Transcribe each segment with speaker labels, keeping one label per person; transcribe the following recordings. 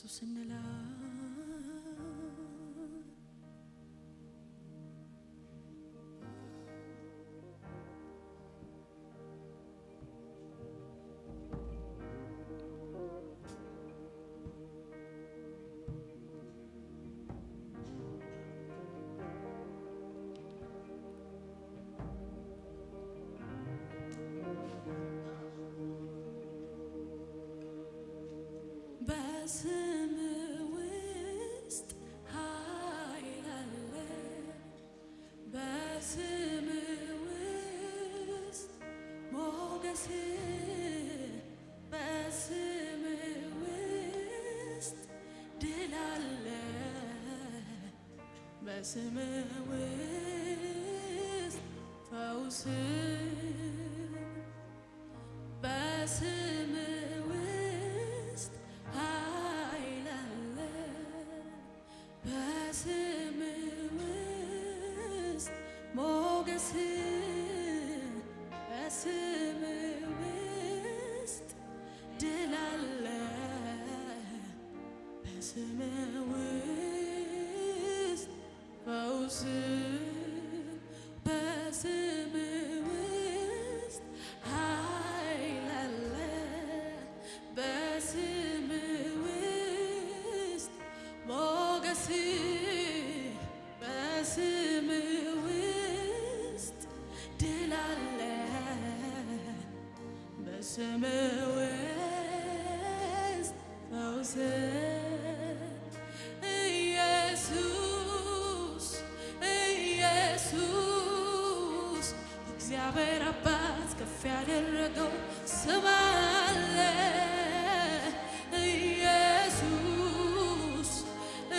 Speaker 1: ኢየሱስ እንላለን በስም ውስጥ ኃይል አለ በስም ውስጥ ሞገስ በስም ውስጥ ድል አለ በስም ውስጥ ፈውስ በስም ሞገስ በስም ውስጥ ድል አለ በስም ውስጥ ፈውስ በስም ውስጥ ኃይል አለ በስም ውስጥ ሞገስ በስም በስም ውስጥ ፈውስ ኢየሱስ ኢየሱስ እግዚአብሔር አባት ከፍ ያደረገው ስም አለ ኢየሱስ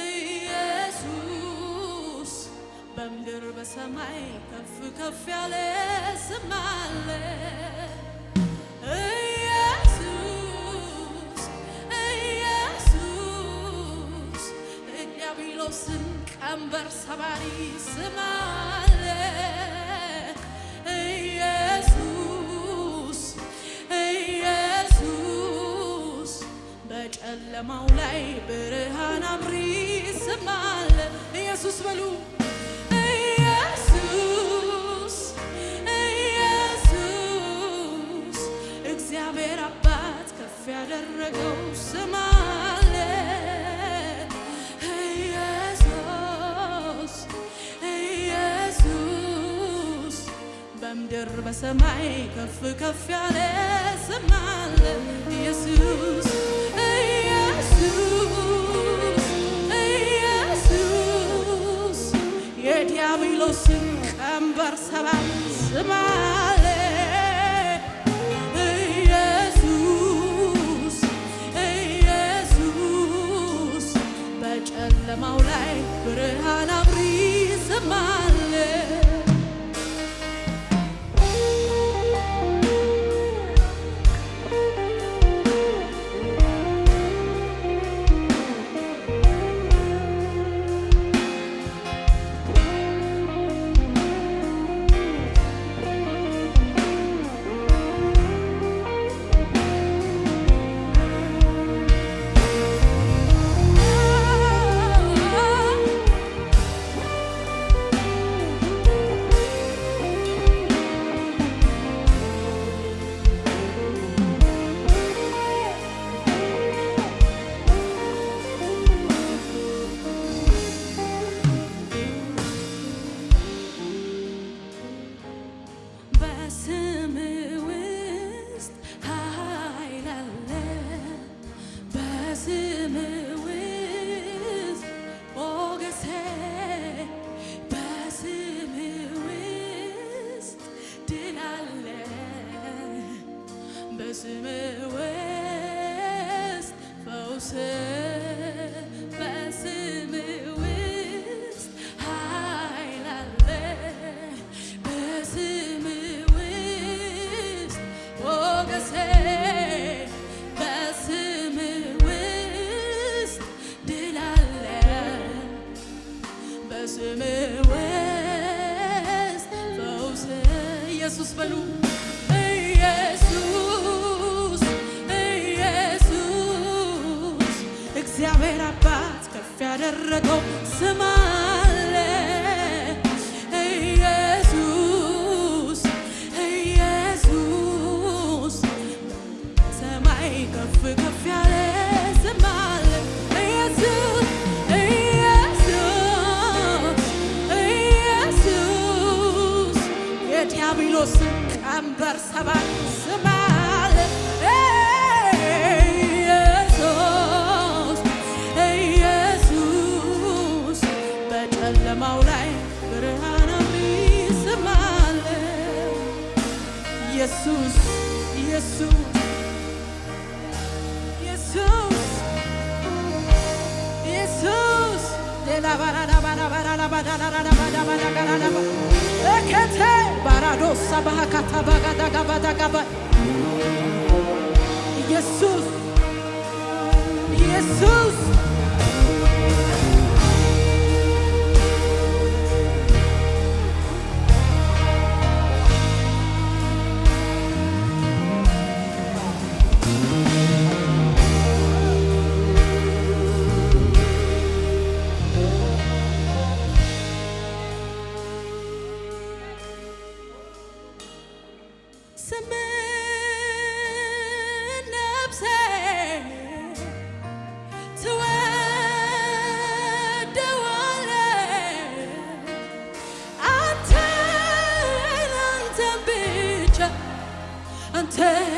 Speaker 1: ኢየሱስ በምድር በሰማይ ከፍ ከፍ ያለ ስም አለ ኢየሱስ ቀንበር ሰባሪ ስም አለ ኢየሱስ ኢየሱስ በጨለማው ላይ ብርሃን አብሪ ስም አለ ኢየሱስ በሉ ኢየሱስ ኢየሱስ እግዚአብሔር አባት ከፍ ያደረገው ስም አለ በምድር በሰማይ ከፍ ከፍ ያለ ስም አለ ኢየሱስ ኢየሱስ ኢየሱስ የዲያብሎስን ቀንበር ሰባሪ ስም አለ ኢየሱስ ኢየሱስ በጨለማው ላይ ብርሃን አብሪ ስም አለ በስም ውስጥ ፈውስ በስም ውስጥ ኃይል አለ በስም ውስጥ ሞገስ በስም ውስጥ ድል አለ በስም ውስጥ ፈውስ ኢየሱስ በሉ ኢየሱስ እግዚአብሔር አባት ከፍ ያደረገው ስም አለ። ኢየሱስ ኢየሱስ ሰማይ ከፍ ከፍ ያለ ስም አለ። ኢየሱስ ኢየሱስ ኢየሱስ የዲያብሎስን ቀንበር ሰባሪ ስም አለ። ኢየሱስ ኢየሱስ በጨለማው ላይ ብርሃን ስም አለ። ኢየሱስ ኢየሱስ ኢየሱስ ኢየሱስ ሌላ ባራዳ ባራ ባራ ባራ ባራ ባራ ባራ እከተ ባራዶሳ ባካታ ባጋዳ ጋባዳ ጋባ ኢየሱስ ኢየሱስ አንተን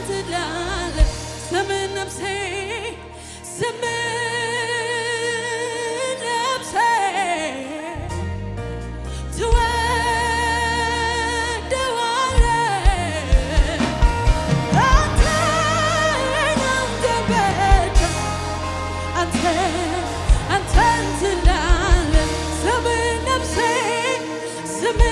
Speaker 1: ትላለህ ስምን ነፍሴ ስምን ነፍሴ ትወደዋለህ አንተን ብቻ አንተን ትላለህ ስምን ነፍሴ ስምን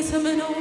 Speaker 1: ስም ነው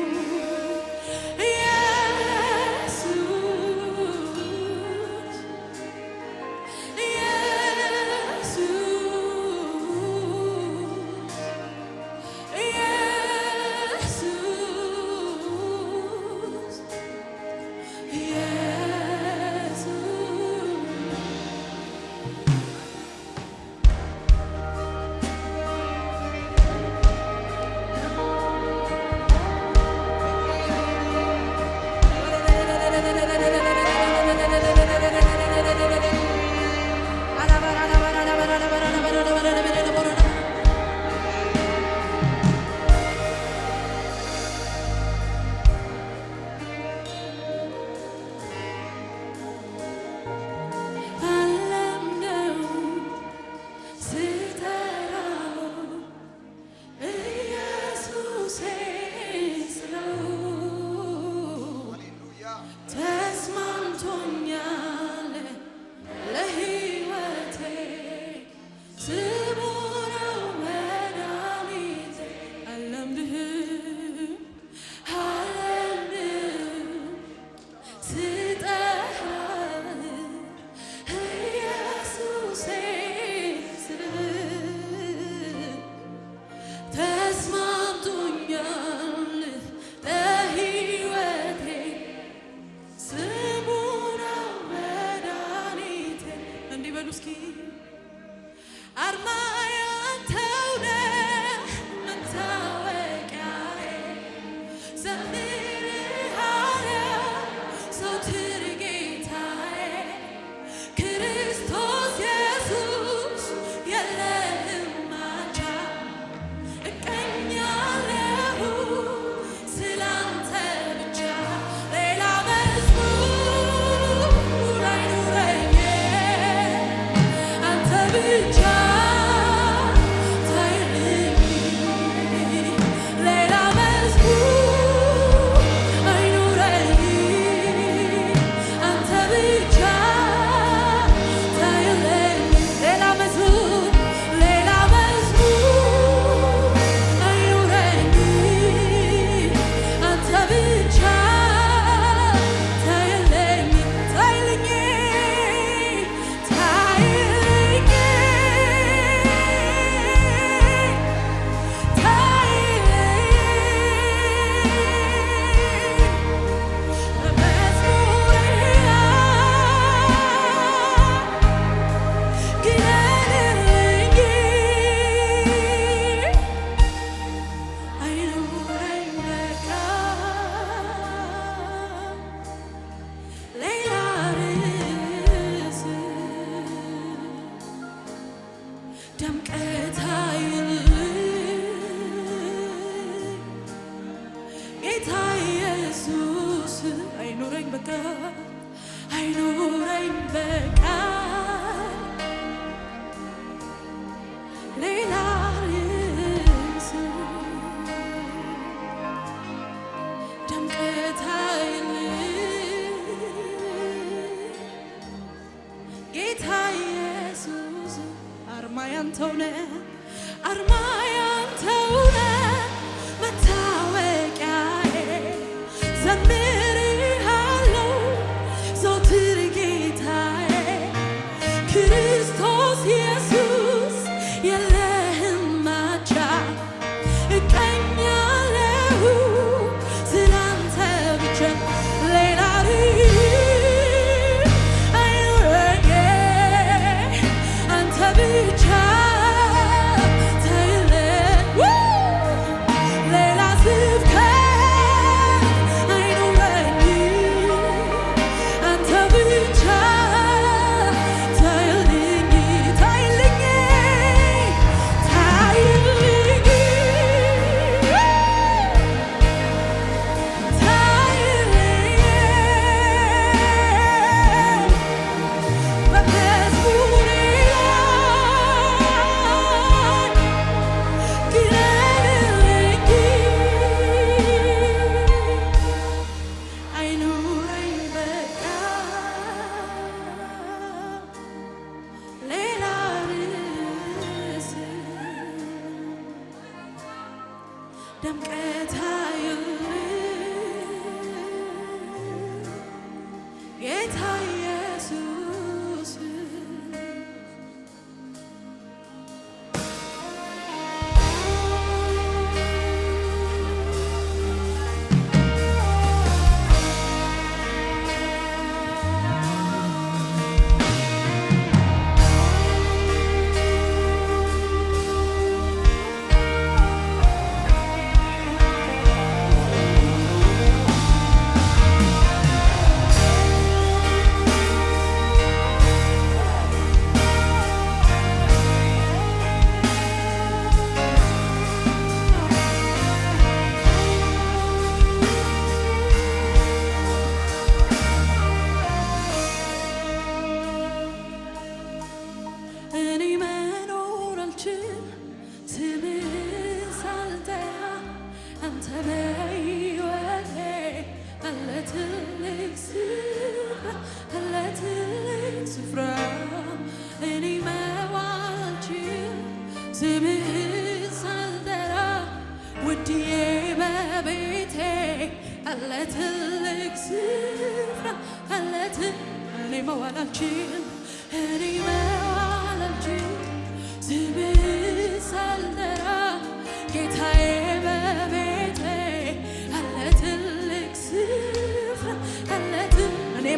Speaker 1: ደምቀት ጌታ ኢየሱስ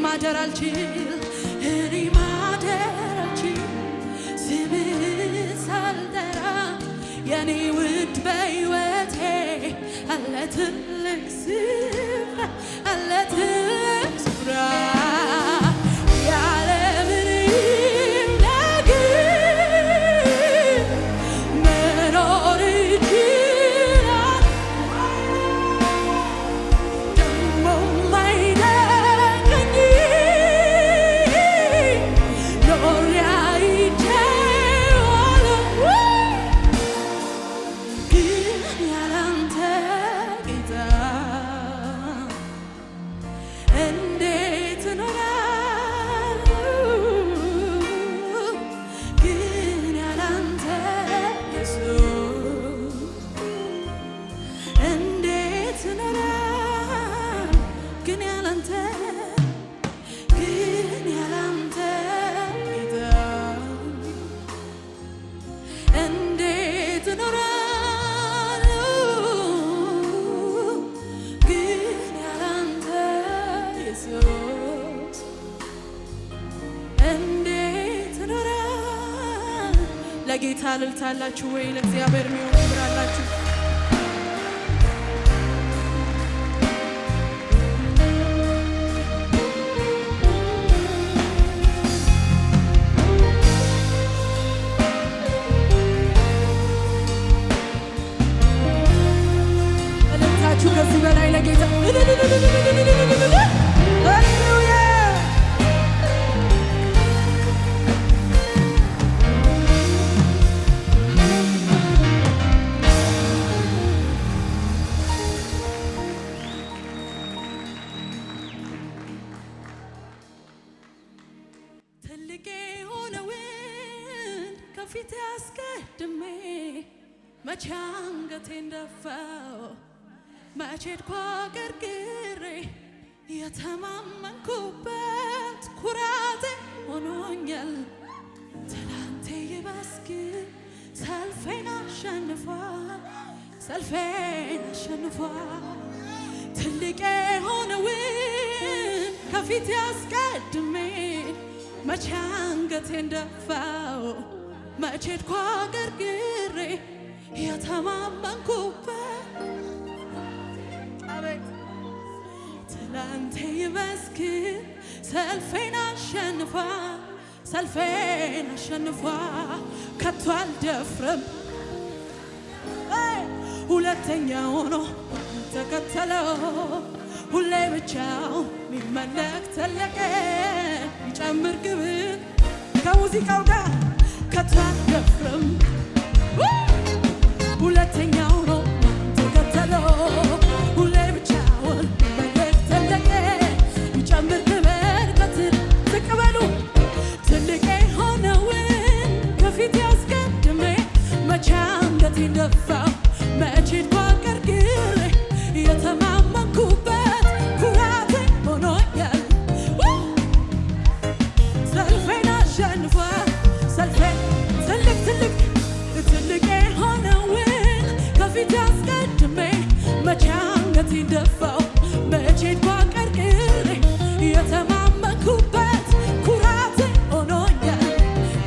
Speaker 1: ማደር አልችል እኔ ማደር አልችል ስምህን ሳልጠራ የኔ ውድ በሕይወቴ አለ ትልቅ ስፍራ አለ ትልቅ ስፍራ ለጌታ ልልታላችሁ ወይ ለእግዚአብሔር የሚሆን ክብር አላችሁ? ልልታችሁ ከዚህ በላይ ለጌታ ፊት ያስቀድሜ መቼ አንገቴን ደፋው መቼ ሄድኩ አገርግሬ የተማመንኩበት ኩራቴ ሆኖኛል። ትላንቴ ይመስገን ሰልፌን አሸንፏል፣ ሰልፌን አሸንፏል። ትልቅ የሆነውን ከፊት ያስቀድሜ መቼ አንገቴን ደፋው መቼ ሄድኩ አገርግሬ የተማመንኩበት አቤት ትላንቴ ይመስገን ሰልፌን አሸንፏል፣ ሰልፌን አሸንፏል። ከቶ አልደፍርም ሁለተኛ ሆኖ ተከተለው ሁሌ ብቻው ሚመለክ ተለቀ ይጨምር ግብር ከሙዚቃው ጋር ከቶ አልደፍርም ሁለተኛው ነው ተከተለው ሁሌ ብቻውን ሚመለክ ተለቀ ይጨምር ግብር ከትል ተቀበሉ ትልቅ የሆነውን ከፊት ያስቀድሜ መቼ አንገቴን ደፋው መቼ ሄድኩ አገርግሬ አስቀድሜ መቼ አንገቴን ደፋው መቼ ባቀርቅሬ የተማመንኩበት ኩራቴ ሆኖኛል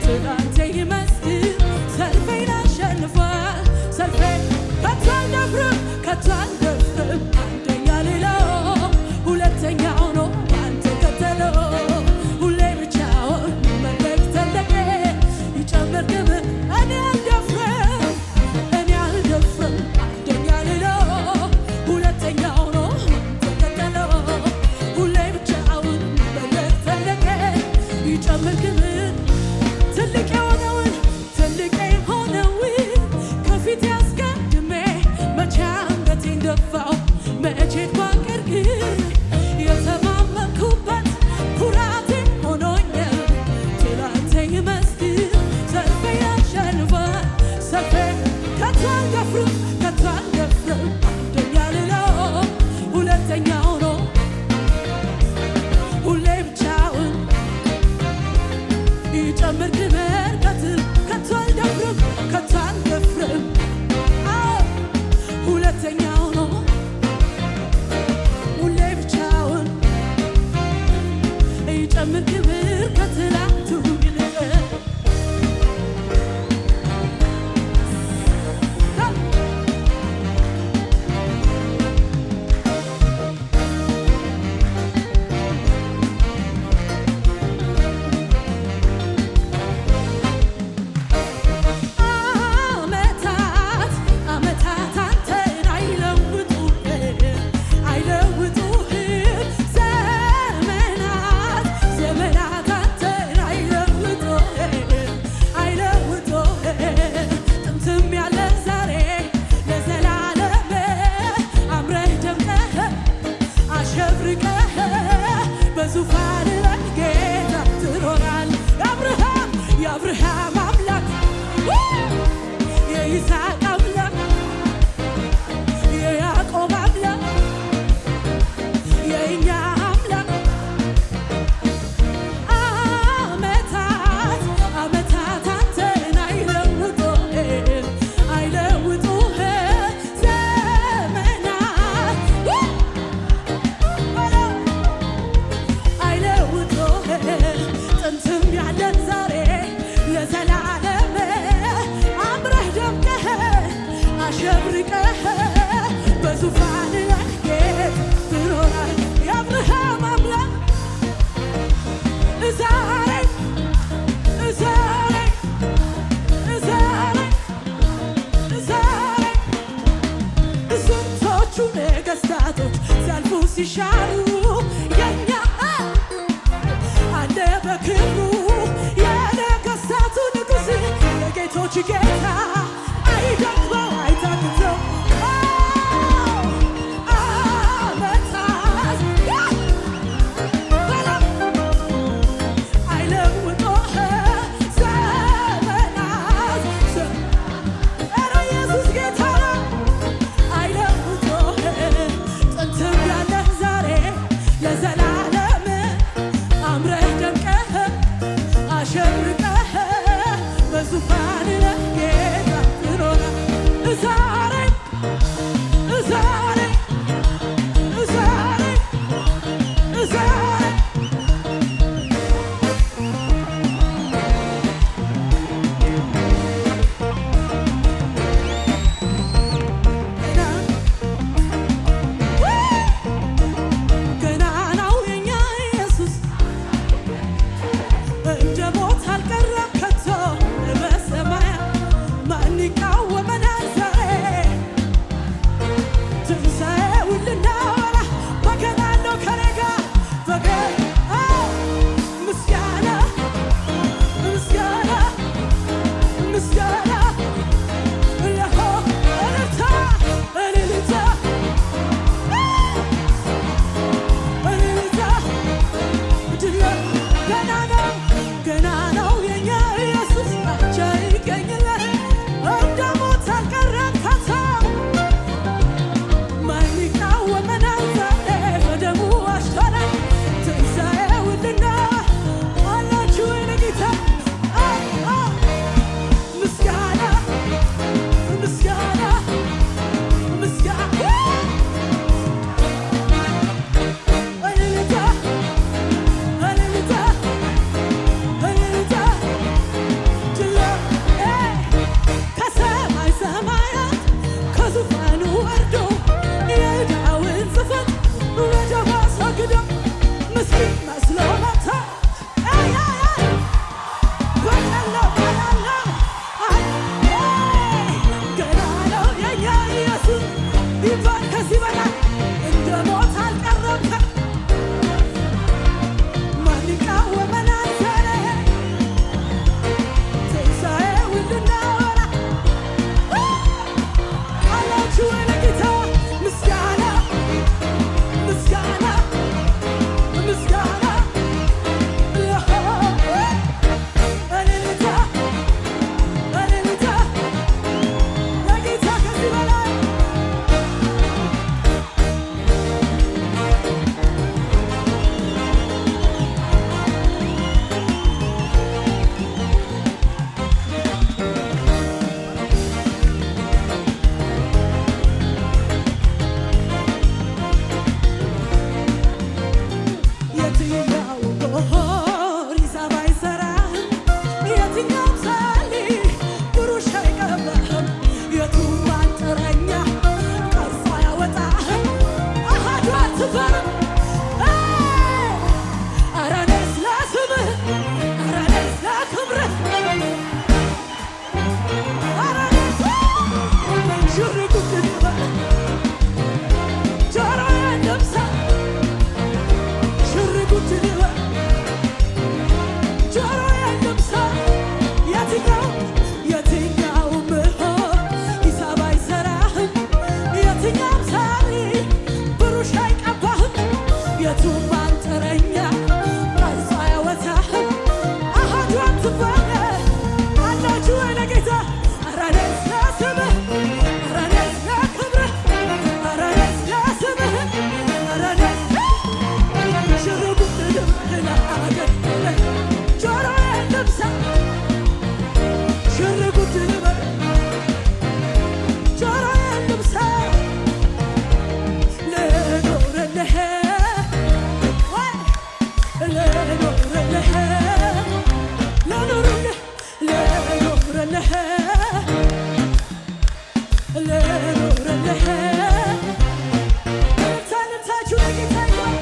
Speaker 1: ትናንቴ ይመስል ሰልፌን አሸንፏል ሰልፌ ከቶ አልደፍርም ከቶ አልደፍርም አንደኛ ሌላው ሁለተኛው ነው አንተ ከተለው ሁሌ ብቻውን መድረክ ተለቀ ይጨምር ግብር እኔ አልደፍርም አንደኛ ሌላው ሁለተኛው ነው አንተ ከተለው ሁሌ ብቻውን መድረክ ተለቀ ይጨምር ግብር ትልቅ የሆነውን ከፊት ያስቀድሜ መቼ አንገቴን ደፋው መቼ ባቀርቅሬ የተማመንኩበት ኩራቴ ሆኖኛል ትላንቴ ይመስል ሰልፌ ያሸንፋል ሰልፌ ከቶ አልደፍርም አንደኛ ሌላው ሁለተኛው ነው ሁሌ ብቻውን ይጨምር ግበር ከቶ አልደፍርም ሁለተኛው ነው ሁሌ ብቻውን ይጨምር ግብር ከትላንቱ ይልቅ ዓመታት አንተን አይለውጡህም ዘመናት አንተን አይለውጡህም ጥንትም ያለ ዛሬ ለዘላለም አምረህ ደምቀህ አሸብርቀህ በዙፋን ላይ ጌታ ትኖራለህ የአብርሃም አምላክ የይስሐቅ አምላክ የያዕቆብ አምላክ የእኛ አምላክ ዓመታት አንተን አይለውጡህም ዘመናት አይለውጡህም ጥንትም ያለን ዛሬ ለዘላለም አምረህ ደምቀህ አሸብርቀህ በዙፋን ላይ ጌታ ትኖራለህ የአብርሃም አምላክ ስንቶቹ ነገሥታቶች ሲያልፉ ሲሻሩ የኛ አለ በክብሩ የነገሥታቱ ንጉሥ የጌቶች ጌታ አይደክመው አይታክተው ዓመታት አይለውጡህም ዘመናት ኧረ ኢየሱስ ጌታ ነው አይለውጡህም ጥንትም ያለህ ዛሬ ለዘላለም አምረህ ደምቀህ አሸብርቀህ በዙፋን ላይ ይባል ከዚህ በላይ እንደ ሞት አልቀረም ማን ይቃወመናል ዛሬ ትንሣኤውን ልናወራ አላችሁ ለጌታ ምስጋና ምስጋና ምስጋና እልልታ እልልታ ለጌታ ከዚህ በላይ የትኛው ጎር ሂሳብ አይሠራም የትኛው ምሳሌ ብሩሽ አይቀባህም የቱም አንጥረኛ ቀርጾ አያወጣህም አሃዱ አትፈርም ኧረ እኔስ ለስምህ ኧረ እኔስ ለክብርህ ኧረ እኔስ ሽር ጉድ ልበል ጆሮዬን ልብሳ ሽር ጉድ ልበል ጆሮዬን ልብሳ የትኛው ብሆን ሂሳብ አይሠራህም የትኛው ምሳሌ ብሩሽ አይቀባህም የቱም አንጥረኛ ቀርጾ አያወጣህም አሃዱ አትባል አላችሁ ለጌታ ኧረ እኔስ ለስምህ ኧረ እኔስ ለክብርህ ኧረ እኔስ ለስምህ ኧረ እኔስ ሽር ጉድ ልበል አገልግለህ ጆሮዬን ልብሳ ሽር ጉድ ልበል ጆሮዬን ልብሳ ልኖርልህ ወይ ልኖርልህ ልኖርልህ ልኖርልህ ልኖርልህ ልታችሁ ለጌታ ይሆን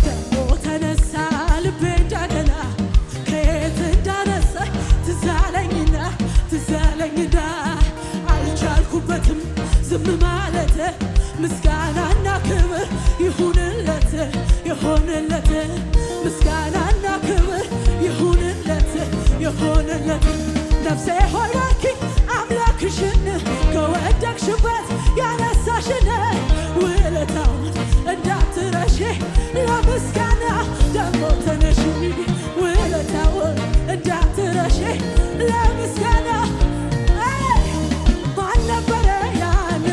Speaker 1: ደግሞ ተነሳ ልቤ እንደገና ከየት እንዳነሳኝ ትዝ አለኝና አልቻልኩበትም ዝም ማለት ምስጋናና ክብር ይሁንለት ምስጋናና ክብር ይሁንለት ነፍሴ ሆይ ባርኪ አምላክሽን ከወደቅሽበት ያነሳሽን ውለታውን እንዳትረሺ ለምስጋና ደግሞ ተነሺ ውለታውን እንዳትረሺ ለምስጋና ማን ነበረ ያኔ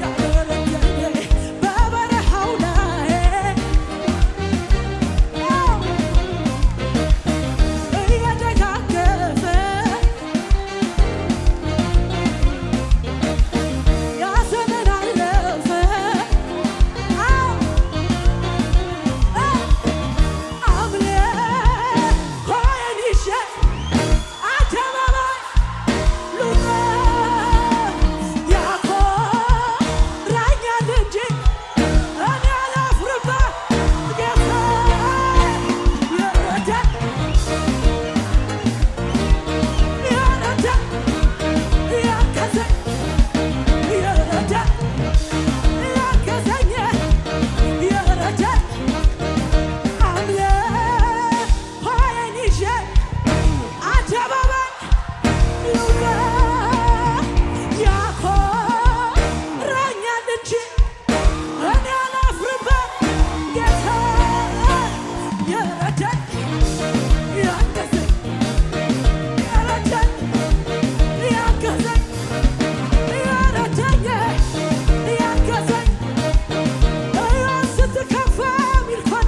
Speaker 1: ያደረገኝ በበረሃው ላይ እየደጋገፈ ያ ዘመን አለፈ አምልኮዬን ይዤ አደባባይ ልውጣ ያኮራኛል እንጂ እኔ አላፍርበት ጌታ የረዳኝ ያገዘኝ የረዳኝ አምልኮዬን ይዤ አደባባይ ልውጣ ያኮራኛል እንጂ እኔ አላፍርበት ጌታ የረዳኝ ያገዘኝ ስትከፋ ሚልኮን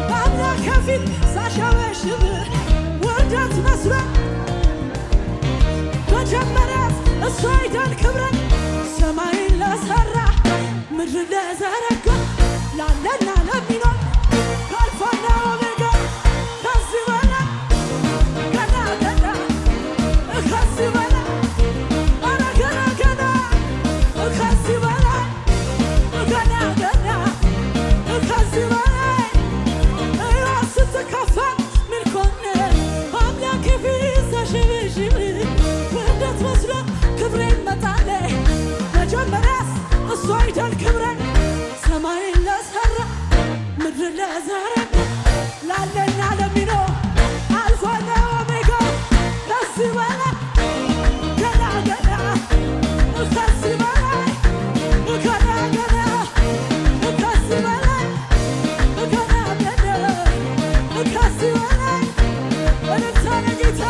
Speaker 1: በአምላክ ከፊት ሳሸበሽብ ውርደት መስሎኝ መጀመሪያ እሱ አይደል ክብረን ሰማይን ለሠራ ምድር ለዘረጋ ላለና ለሚኖር ከአልፋና ኦሜጋ ከዚህ በላይ ገና ከዚህ በላይ ኧረ ገና በላይ ገና ገና ከዚህ በላይ ገና ገና ከዚህ በላይ ገና ገና ከዚህ በላይ እልልታ ለጌታ